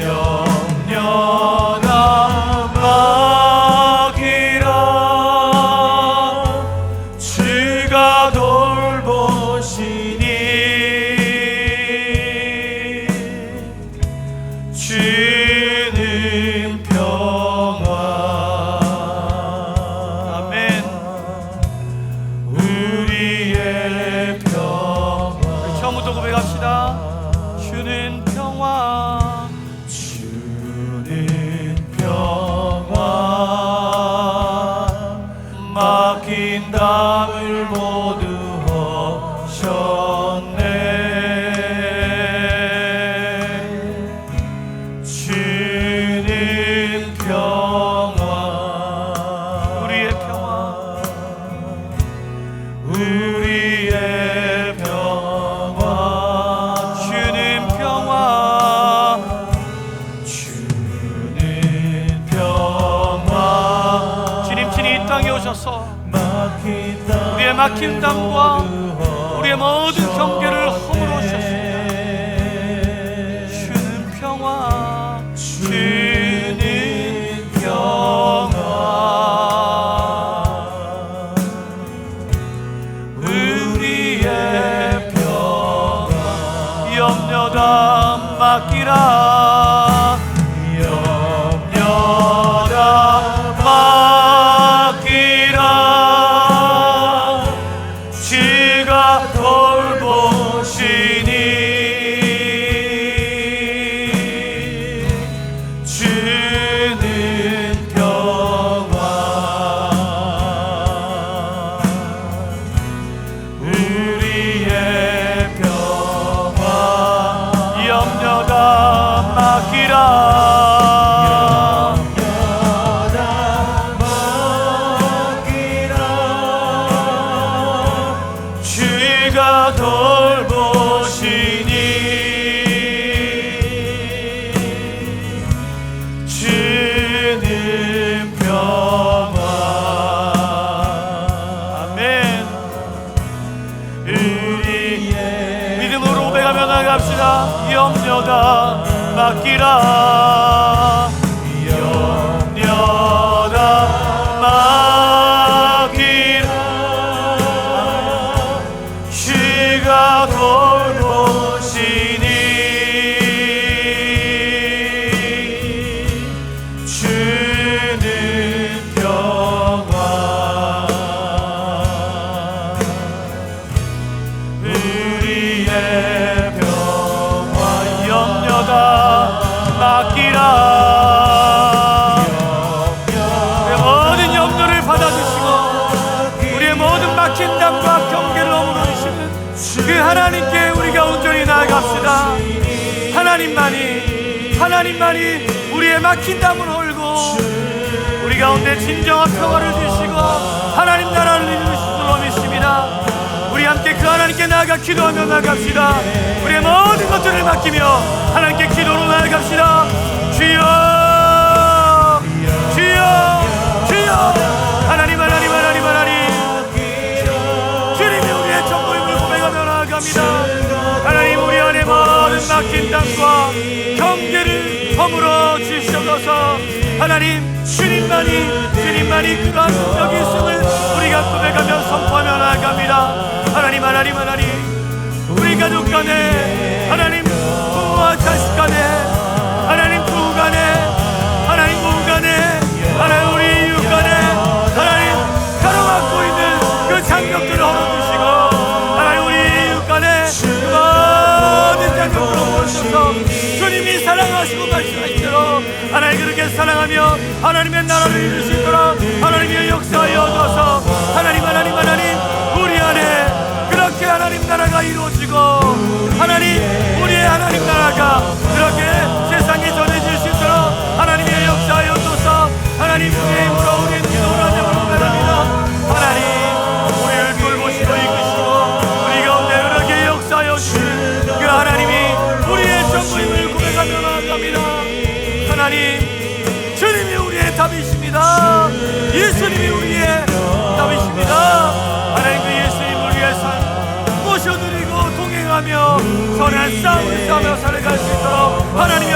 염려다 맡기라. 주가 돌보시니 주는 평화. 아멘. 우리의 평화 처음부터 고백합시다. 주는 평화 주는 평화 막힌 담을 모두 오셨네. 주는 평화 우리의 평화 우리의 평화 주는 평화 주는 평화 주님 친히 이 땅에 오셔서 우리의 막힌 담과 우리의 모든 경계를 허물어 오셨습니다. 주는 평화 주는 평화 우리의 평화 염려다 맡기라. 염려다 맡기라. 주가 돌보시니 주는 평화 우리의 평화 염려다 맡기라. 주가 돌보시니 주는 평화. 아멘. 우리의 믿음으로 고백하며 나갑시다. 염려다 맡기라. 염려다 맡기라. 주가 돌보시니 주는 평화 우리의 평화 염려다 맡기라. 우리의 모든 염려를 받아주시고 우리의 모든 막힌 담과 경계를 허물어 주시는 그 하나님께 우리가 온전히 나아갑시다. 하나님만이 우리의 막힌 담을 홀고 우리 가운데 진정한 평화를 주시고 하나님 나라를 이루실 줄로 믿습니다. 우리 함께 그 하나님께 나아가 기도하며 나아갑시다. 우리의 모든 것들을 맡기며 하나님께 기도로 나아갑시다. 주여 주여 주여 하나님 하나님 하나님 하나님 주님이 우리의 전부임을 고백하며 나아갑니다. 하나님 우리 안에 모든 막힌 땅과 경계를 허물어 주시옵소서. 하나님 주님만이 그러한 능력이 있음을 우리가 고백하며 선포하며 나아갑니다. 하나님 하나님 하나님 우리 가족 간에 하나님 부모와 자식 간에 하나님 부부 간에 하나님 부부 간에 하나님 우리 이웃 간에 하나님 가로막고 있는 그 장벽들을 헐어주시고 하나님 우리 이웃 간에 그 모든 장벽들을 헐어주셔서 주님이 사랑하시고 말씀하신 대로 하나님 그렇게 사랑하며 하나님의 나라를 이룰 수 있도록 하나님의 역사에 얻어서 하나님 하나님 하나님 우리 안에 그렇게 하나님 나라가 이루어지고 하나님 우리의 하나님 나라가 그렇게 세상에 전해질 수 있도록 하나님의 역사에 얻어서 하나님 우리의 힘으로 우리의 기도로 하나님으로 바랍니다. 하나님 우리를 돌보시고 이끄시고 우리 가운데 그렇게 역사하여 주시는 그 하나님이 우리의 전부임을 고백하며 나아갑니다. 하나님 주님이 우리의 답이십니다. 예수님이 우리의 답이십니다. 하나님 그 예수님을 위해서 모셔드리고 동행하며 선한 싸움을 싸며 살아갈 수 있도록 하나님의